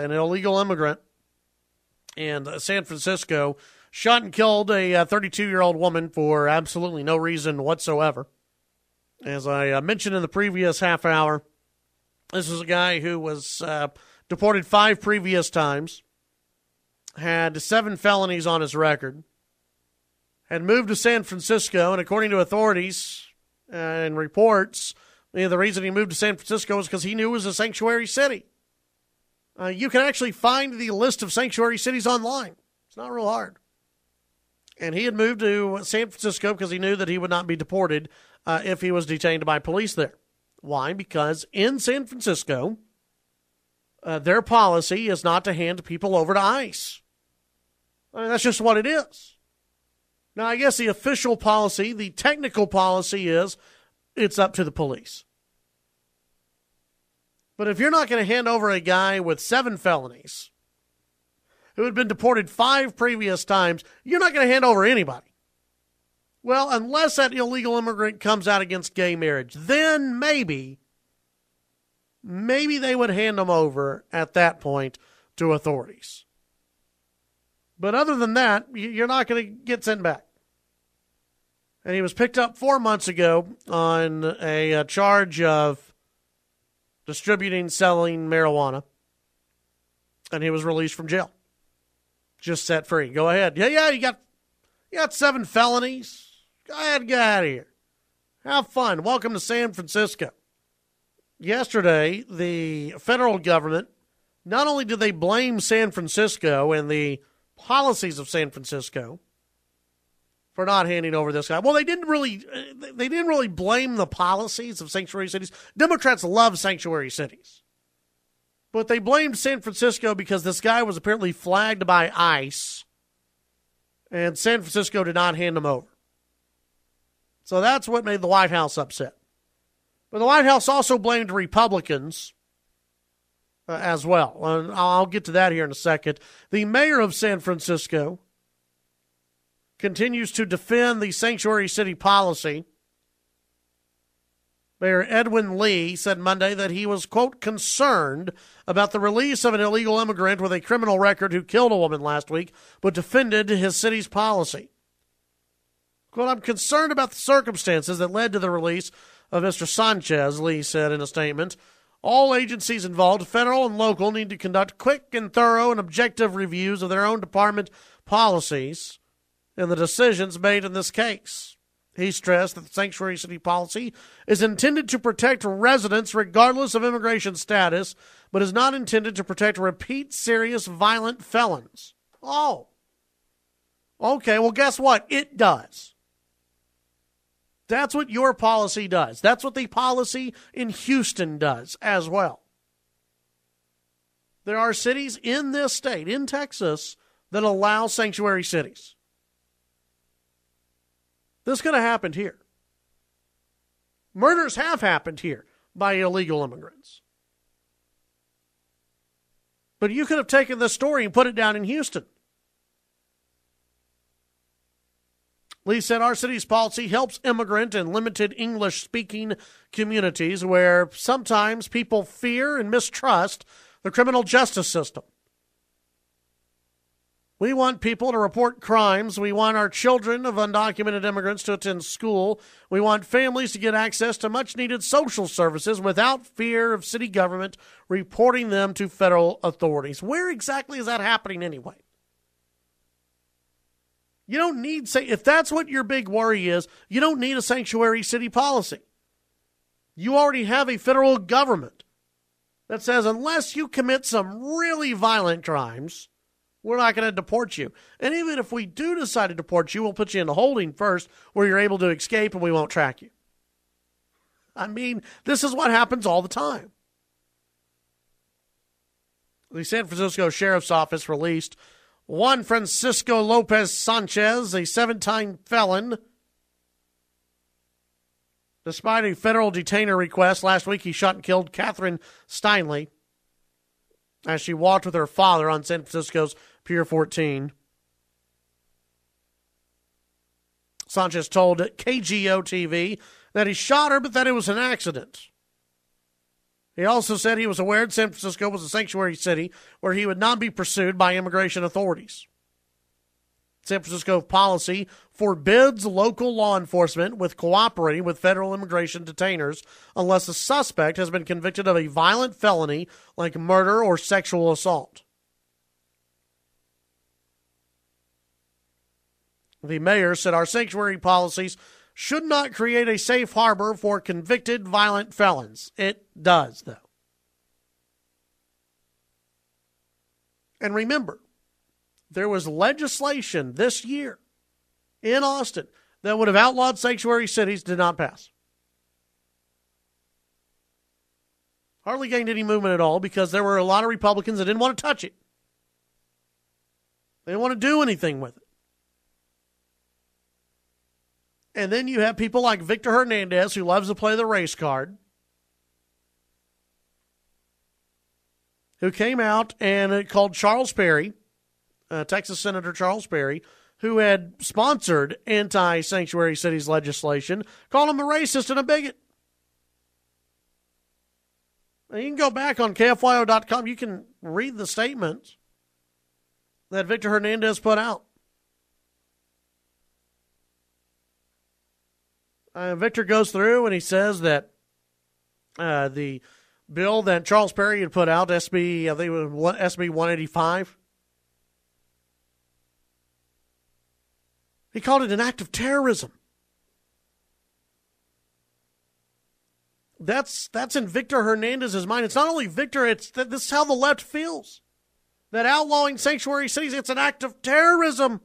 an illegal immigrant in San Francisco shot and killed a 32-year-old woman for absolutely no reason whatsoever. As I mentioned in the previous half hour, this is a guy who was deported 5 previous times, had 7 felonies on his record, had moved to San Francisco, and according to authorities and reports, the reason he moved to San Francisco was because he knew it was a sanctuary city. You can actually find the list of sanctuary cities online. It's not real hard. And he had moved to San Francisco because he knew that he would not be deported if he was detained by police there. Why? Because in San Francisco, their policy is not to hand people over to ICE. I mean, that's just what it is. Now, I guess the official policy, the technical policy is it's up to the police. But if you're not going to hand over a guy with 7 felonies who had been deported 5 previous times, you're not going to hand over anybody. Well, unless that illegal immigrant comes out against gay marriage, then maybe they would hand them over at that point to authorities. But other than that, you're not going to get sent back. And he was picked up 4 months ago on a charge of distributing, selling marijuana. And he was released from jail. Just set free. Go ahead. Yeah, you got 7 felonies. Go ahead, get out of here. Have fun. Welcome to San Francisco. Yesterday, the federal government, not only did they blame San Francisco and the policies of San Francisco for not handing over this guy. Well, they didn't really blame the policies of sanctuary cities. Democrats love sanctuary cities. But they blamed San Francisco because this guy was apparently flagged by ICE, and San Francisco did not hand him over. So that's what made the White House upset. But the White House also blamed Republicans as well. And I'll get to that here in a second. The mayor of San Francisco continues to defend the sanctuary city policy. Mayor Edwin Lee said Monday that he was, quote, concerned about the release of an illegal immigrant with a criminal record who killed a woman last week, but defended his city's policy. Quote, I'm concerned about the circumstances that led to the release of Mr. Sanchez, Lee said in a statement. All agencies involved, federal and local, need to conduct quick and thorough and objective reviews of their own department policies and the decisions made in this case. He stressed that the sanctuary city policy is intended to protect residents regardless of immigration status, but is not intended to protect repeat serious violent felons. Oh. Okay, well, guess what? It does. That's what your policy does. That's what the policy in Houston does as well. There are cities in this state, in Texas, that allow sanctuary cities. This could have happened here. Murders have happened here by illegal immigrants. But you could have taken this story and put it down in Houston. Lee said our city's policy helps immigrant and limited English-speaking communities where sometimes people fear and mistrust the criminal justice system. We want people to report crimes. We want our children of undocumented immigrants to attend school. We want families to get access to much-needed social services without fear of city government reporting them to federal authorities. Where exactly is that happening anyway? You don't need, if that's what your big worry is, you don't need a sanctuary city policy. You already have a federal government that says unless you commit some really violent crimes, we're not going to deport you. And even if we do decide to deport you, we'll put you into holding first where you're able to escape and we won't track you. I mean, this is what happens all the time. The San Francisco Sheriff's Office released Juan Francisco Lopez Sanchez, a 7-time felon. Despite a federal detainer request, last week he shot and killed Kathryn Steinle as she walked with her father on San Francisco's Pier 14. Sanchez told KGO TV that he shot her, but that it was an accident. He also said he was aware San Francisco was a sanctuary city where he would not be pursued by immigration authorities. San Francisco policy forbids local law enforcement with cooperating with federal immigration detainers unless the suspect has been convicted of a violent felony like murder or sexual assault. The mayor said our sanctuary policies should not create a safe harbor for convicted violent felons. It does, though. And remember, there was legislation this year in Austin that would have outlawed sanctuary cities, did not pass. Hardly gained any movement at all because there were a lot of Republicans that didn't want to touch it. They didn't want to do anything with it. And then you have people like Victor Hernandez, who loves to play the race card, who came out and called Charles Perry, Texas Senator Charles Perry, who had sponsored anti-sanctuary cities legislation, called him a racist and a bigot. Now, you can go back on KFYO.com. You can read the statement that Victor Hernandez put out. Victor goes through and he says that the bill that Charles Perry had put out, SB 185, he called it an act of terrorism. That's in Victor Hernandez's mind. It's not only Victor, this is how the left feels. That outlawing sanctuary cities, it's an act of terrorism.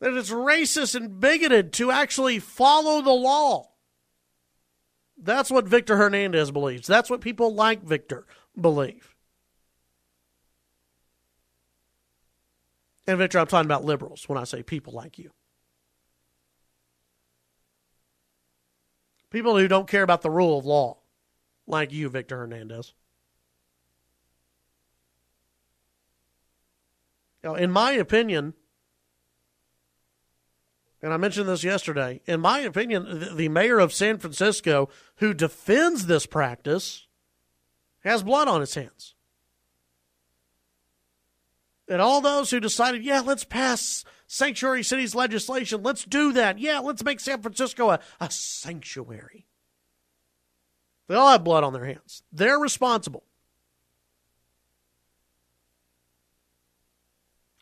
That it's racist and bigoted to actually follow the law. That's what Victor Hernandez believes. That's what people like Victor believe. And Victor, I'm talking about liberals when I say people like you. People who don't care about the rule of law, like you, Victor Hernandez. Now, in my opinion, and I mentioned this yesterday, in my opinion, the mayor of San Francisco who defends this practice has blood on his hands. And all those who decided, yeah, let's pass sanctuary cities legislation, let's do that. Yeah, let's make San Francisco a sanctuary. They all have blood on their hands. They're responsible.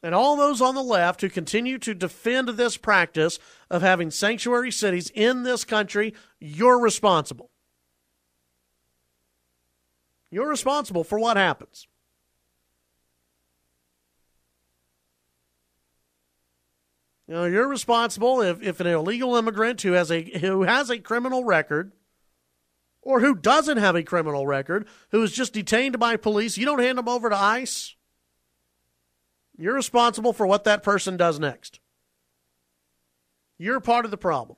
And all those on the left who continue to defend this practice of having sanctuary cities in this country, you're responsible. You're responsible for what happens. You know, you're responsible if an illegal immigrant who has a criminal record, or who doesn't have a criminal record, who is just detained by police, you don't hand them over to ICE. You're responsible for what that person does next. You're part of the problem.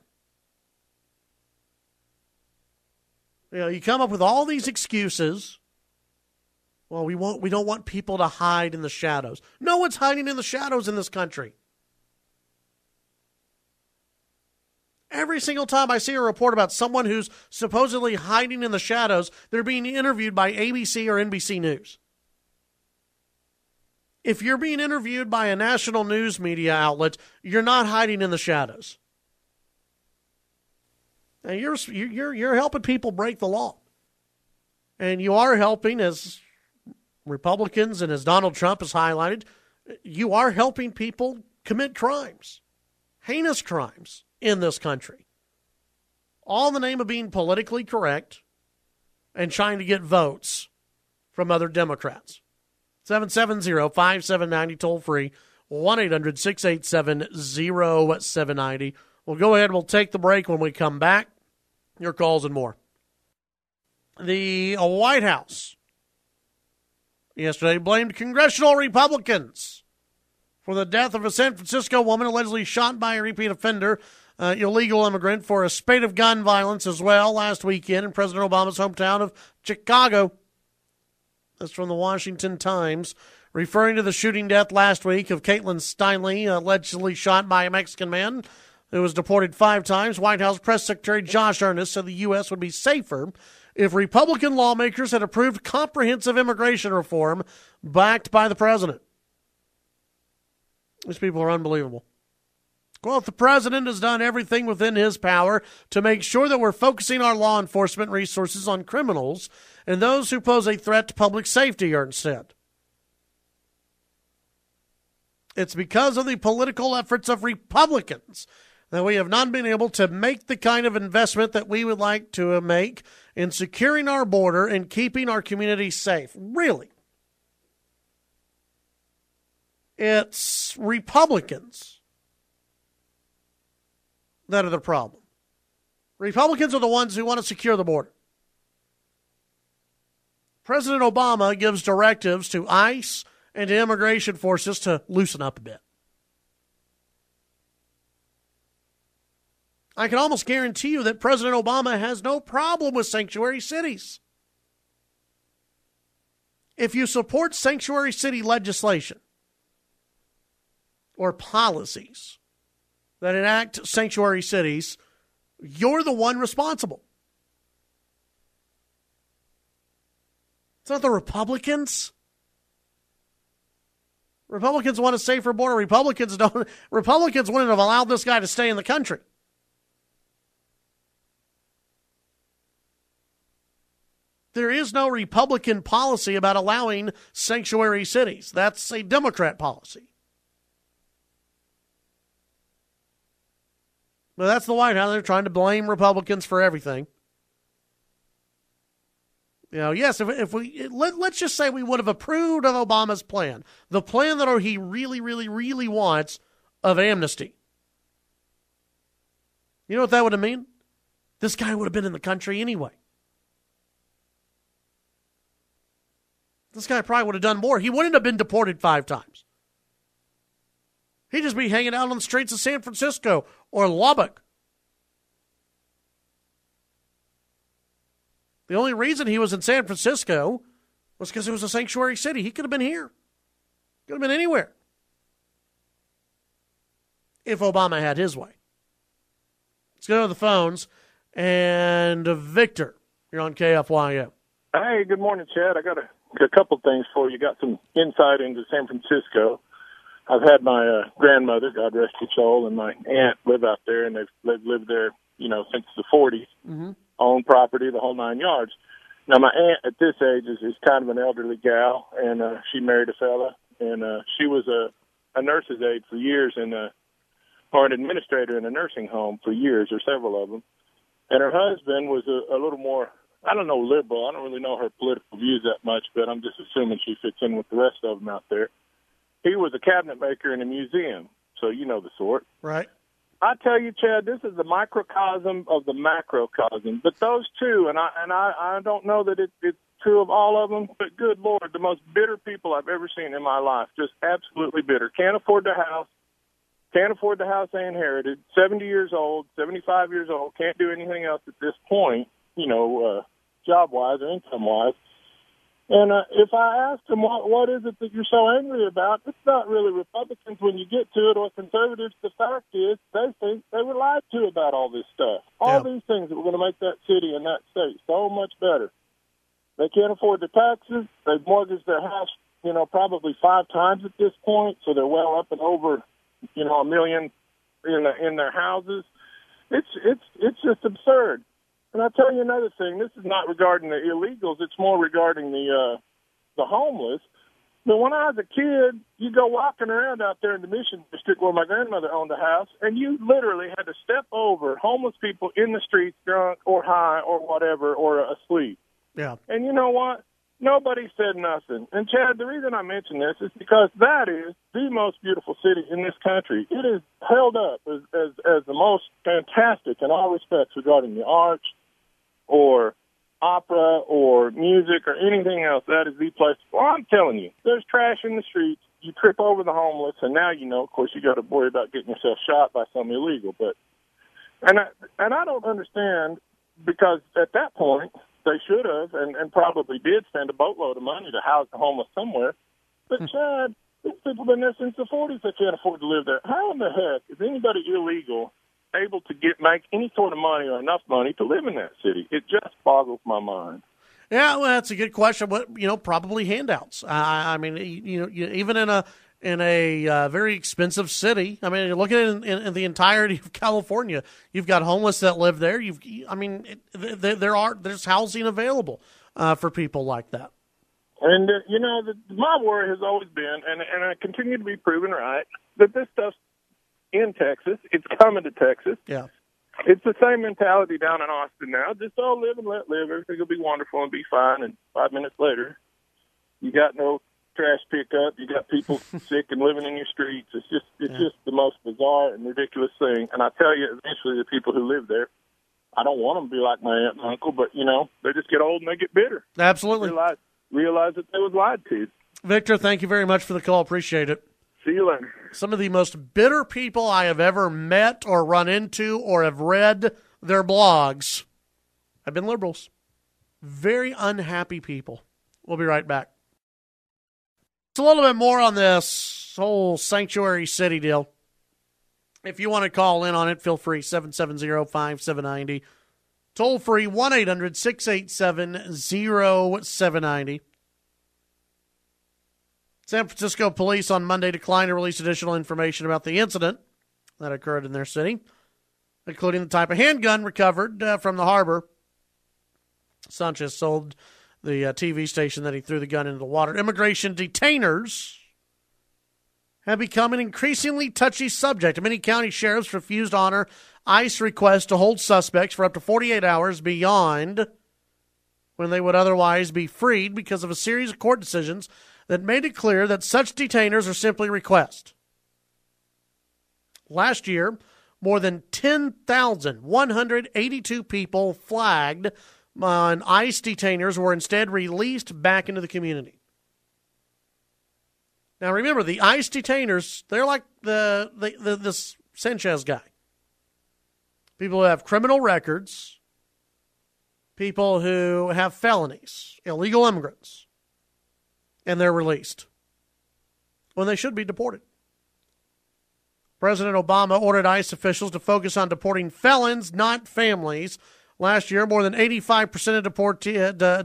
You know, you come up with all these excuses. Well, we don't want people to hide in the shadows. No one's hiding in the shadows in this country. Every single time I see a report about someone who's supposedly hiding in the shadows, they're being interviewed by ABC or NBC News. If you're being interviewed by a national news media outlet, you're not hiding in the shadows. And you're helping people break the law. And you are helping, as Republicans and as Donald Trump has highlighted, you are helping people commit crimes, heinous crimes in this country. All in the name of being politically correct and trying to get votes from other Democrats. 770-5790, toll free, 1-800-687-0790. We'll go ahead and we'll take the break. When we come back, your calls and more. The White House yesterday blamed congressional Republicans for the death of a San Francisco woman allegedly shot by a repeat offender, illegal immigrant, for a spate of gun violence as well last weekend in President Obama's hometown of Chicago. That's from the Washington Times, referring to the shooting death last week of Kathryn Steinle, allegedly shot by a Mexican man who was deported 5 times. White House Press Secretary Josh Earnest said the U.S. would be safer if Republican lawmakers had approved comprehensive immigration reform backed by the president. These people are unbelievable. Quote, the president has done everything within his power to make sure that we're focusing our law enforcement resources on criminals and those who pose a threat to public safety, Ernst said. It's because of the political efforts of Republicans that we have not been able to make the kind of investment that we would like to make in securing our border and keeping our communities safe. Really? It's Republicans that are the problem. Republicans are the ones who want to secure the border. President Obama gives directives to ICE and to immigration forces to loosen up a bit. I can almost guarantee you that President Obama has no problem with sanctuary cities. If you support sanctuary city legislation or policies that enact sanctuary cities, you're the one responsible. It's not the Republicans. Republicans want a safer border. Republicans wouldn't have allowed this guy to stay in the country. There is no Republican policy about allowing sanctuary cities. That's a Democrat policy. But that's the White House. They're trying to blame Republicans for everything. You know, yes, let's just say we would have approved of Obama's plan, the plan that he really, really, really wants of amnesty. You know what that would have meant? This guy would have been in the country anyway. This guy probably would have done more. He wouldn't have been deported 5 times. He'd just be hanging out on the streets of San Francisco or Lubbock. The only reason he was in San Francisco was because it was a sanctuary city. He could have been here. Could have been anywhere. If Obama had his way. Let's go to the phones. And Victor, you're on KFYO. Hey, good morning, Chad. I got a couple things for you. Got some insight into San Francisco. I've had my grandmother, God rest her soul, and my aunt live out there, and they've lived there, since the 40s. Mm-hmm. Own property, the whole 9 yards. Now, my aunt at this age is kind of an elderly gal, and she married a fella, and she was a nurse's aide for years, or an administrator in a nursing home for years, or several of them. And her husband was a little more, I don't know, liberal. I don't really know her political views that much, but I'm just assuming she fits in with the rest of them out there. He was a cabinet maker in a museum, so you know the sort. Right. I tell you, Chad, this is the microcosm of the macrocosm. But those two, and I don't know that it's true of all of them, but good Lord, the most bitter people I've ever seen in my life, just absolutely bitter. Can't afford the house they inherited, 70 years old, 75 years old, can't do anything else at this point, job-wise or income-wise. And if I ask them, what is it that you're so angry about, it's not really Republicans when you get to it or conservatives. The fact is they think they were lied to about all this stuff. All these things that were going to make that city and that state so much better. They can't afford the taxes. They've mortgaged their house, probably 5 times at this point, so they're well up and over, $1 million in their houses. It's just absurd. And I'll tell you another thing. This is not regarding the illegals. It's more regarding the homeless. But when I was a kid, you go walking around out there in the Mission District where my grandmother owned a house, and you literally had to step over homeless people in the streets, drunk or high or whatever, or asleep. Yeah. And you know what? Nobody said nothing. And, Chad, the reason I mention this is because that is the most beautiful city in this country. It is held up as the most fantastic in all respects regarding the arts, or opera or music or anything else. That is the place. Well, I'm telling you, there's trash in the streets. You trip over the homeless, and now of course, you got to worry about getting yourself shot by some illegal. But and I don't understand, because at that point they should have and probably did spend a boatload of money to house the homeless somewhere. But Chad, these people have been there since the 40s. They can't afford to live there. How in the heck is anybody illegal able to make any sort of money or enough money to live in that city? It just boggles my mind. Yeah, well, that's a good question. What, probably handouts. I mean, even in a very expensive city. I mean, you're looking at in the entirety of California, you've got homeless that live there. There's housing available for people like that. And my worry has always been, and I continue to be proven right, that this stuff's in Texas. It's coming to Texas. Yeah. It's the same mentality down in Austin now. Just all live and let live. Everything will be wonderful and be fine. And 5 minutes later, you got no trash pickup. You got people sick and living in your streets. It's just the most bizarre and ridiculous thing. And I tell you, eventually the people who live there, I don't want them to be like my aunt and uncle, but they just get old and they get bitter. Absolutely. Realize that they was lied to. Victor, thank you very much for the call. Appreciate it. See you later. Some of the most bitter people I have ever met or run into or have read their blogs have been liberals. Very unhappy people. We'll be right back. It's a little bit more on this whole sanctuary city deal. If you want to call in on it, feel free, 770-5790. Toll free, 1-800-687-0790. San Francisco police on Monday declined to release additional information about the incident that occurred in their city, including the type of handgun recovered from the harbor. Sanchez told the TV station that he threw the gun into the water. Immigration detainers have become an increasingly touchy subject. Many county sheriffs refused to honor ICE requests to hold suspects for up to 48 hours beyond when they would otherwise be freed because of a series of court decisions that made it clear that such detainers are simply requests. Last year, more than 10,182 people flagged on ICE detainers were instead released back into the community. Now remember, the ICE detainers, they're like this Sanchez guy. People who have criminal records, people who have felonies, illegal immigrants, and they're released when they should be deported. President Obama ordered ICE officials to focus on deporting felons, not families. Last year, more than 85% of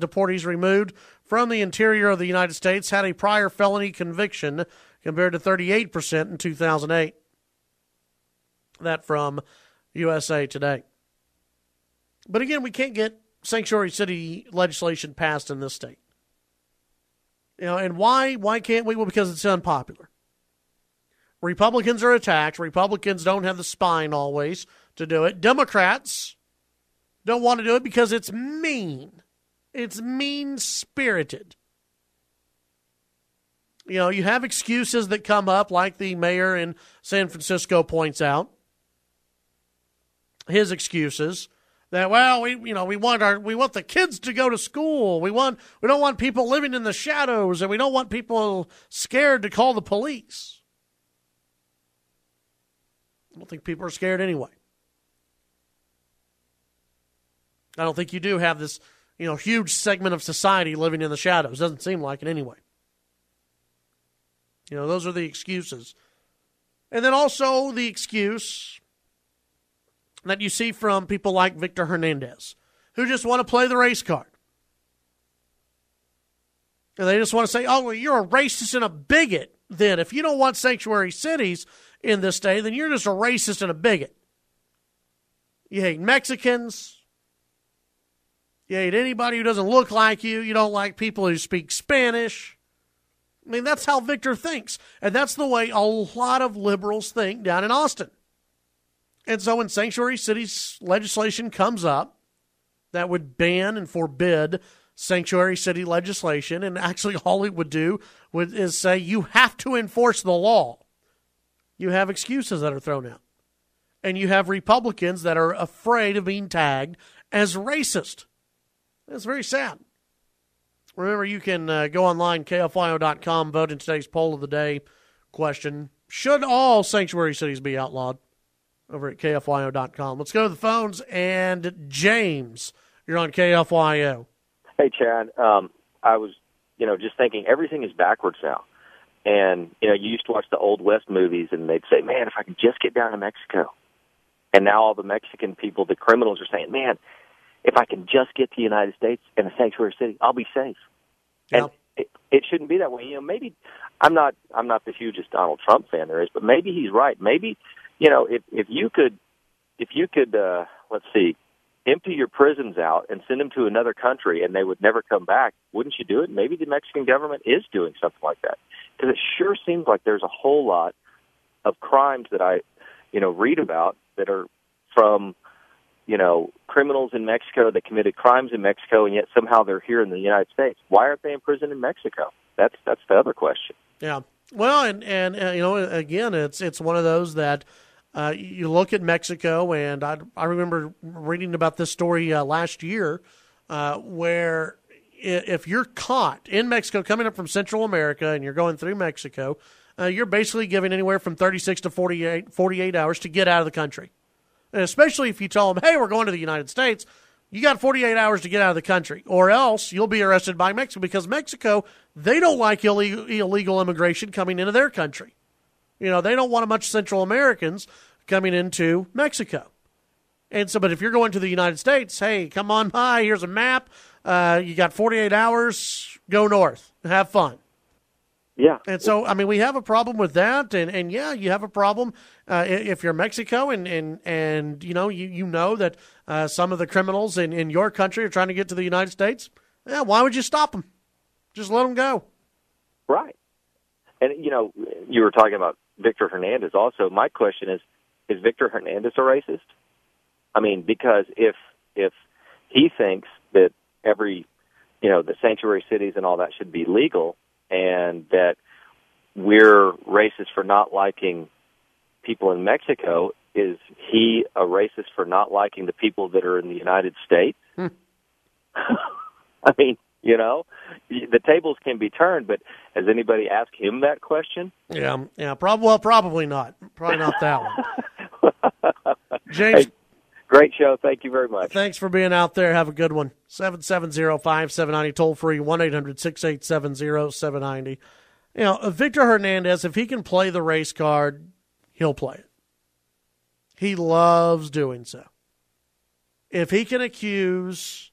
deportees removed from the interior of the United States had a prior felony conviction, compared to 38% in 2008. That from USA Today. But again, we can't get sanctuary city legislation passed in this state. And why can't we? Well, because it's unpopular. Republicans are attacked. Republicans don't have the spine always to do it. Democrats don't want to do it because it's mean. It's mean-spirited. You have excuses that come up, like the mayor in San Francisco points out. His excuses that, we want the kids to go to school. We don't want people living in the shadows, and we don't want people scared to call the police. I don't think people are scared anyway. I don't think you do have this, huge segment of society living in the shadows. Doesn't seem like it anyway. Those are the excuses. And then also the excuse that you see from people like Victor Hernandez, who just want to play the race card. And they just want to say, you're a racist and a bigot. Then if you don't want sanctuary cities in this state, then you're just a racist and a bigot. You hate Mexicans. You hate anybody who doesn't look like you. You don't like people who speak Spanish. I mean, that's how Victor thinks. And that's the way a lot of liberals think down in Austin. And so when sanctuary cities legislation comes up that would ban and forbid sanctuary city legislation, and actually all it would do is say you have to enforce the law, you have excuses that are thrown out. And you have Republicans that are afraid of being tagged as racist. It's very sad. Remember, you can go online, KFYO.com, vote in today's poll of the day question. Should all sanctuary cities be outlawed? Over at KFYO.com. Let's go to the phones. And James, you're on KFYO. Hey, Chad. I was, just thinking everything is backwards now. And, you used to watch the Old West movies, and they'd say, man, if I could just get down to Mexico. And now all the Mexican people, the criminals, are saying, man, if I can just get to the United States and a sanctuary city, I'll be safe. Yep. And it shouldn't be that way. Maybe I'm not the hugest Donald Trump fan there is, but maybe he's right. Maybe, if you could, let's see, empty your prisons out and send them to another country and they would never come back, wouldn't you do it? Maybe the Mexican government is doing something like that. Because it sure seems like there's a whole lot of crimes that I, read about that are from, criminals in Mexico that committed crimes in Mexico, and yet somehow they're here in the United States. Why aren't they in prison in Mexico? That's the other question. Yeah. Well, and again, it's one of those that you look at Mexico, and I remember reading about this story last year where if you're caught in Mexico coming up from Central America and you're going through Mexico, you're basically given anywhere from 36 to 48 hours to get out of the country. And especially if you tell them, hey, we're going to the United States, you got 48 hours to get out of the country, or else you'll be arrested by Mexico, because Mexico, they don't like illegal immigration coming into their country. They don't want a bunch of Central Americans coming into Mexico. And so, but if you're going to the United States, hey, come on by, here's a map, you got 48 hours, go north, have fun. Yeah. And so, we have a problem with that, and yeah, you have a problem if you're Mexico, and you know that some of the criminals in your country are trying to get to the United States. Yeah, why would you stop them? Just let them go. Right. And you were talking about Victor Hernandez. Also, my question is Victor Hernandez a racist? Because if he thinks that every the sanctuary cities and all that should be legal, and that we're racist for not liking people in Mexico, is he a racist for not liking the people that are in the United States? The tables can be turned, but has anybody asked him that question? Yeah, probably not. Probably not that one. James, hey, great show. Thank you very much. Thanks for being out there. Have a good one. 770-5790, toll free, 1-800-687-0790. Victor Hernandez, if he can play the race card, he'll play it. He loves doing so. If he can accuse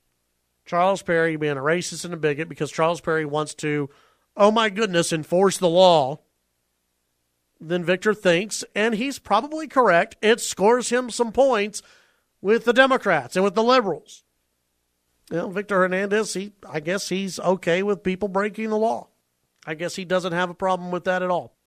Charles Perry being a racist and a bigot because Charles Perry wants to, oh my goodness, enforce the law, then Victor thinks, and he's probably correct, it scores him some points with the Democrats and with the liberals. Victor Hernandez, I guess he's okay with people breaking the law. I guess he doesn't have a problem with that at all.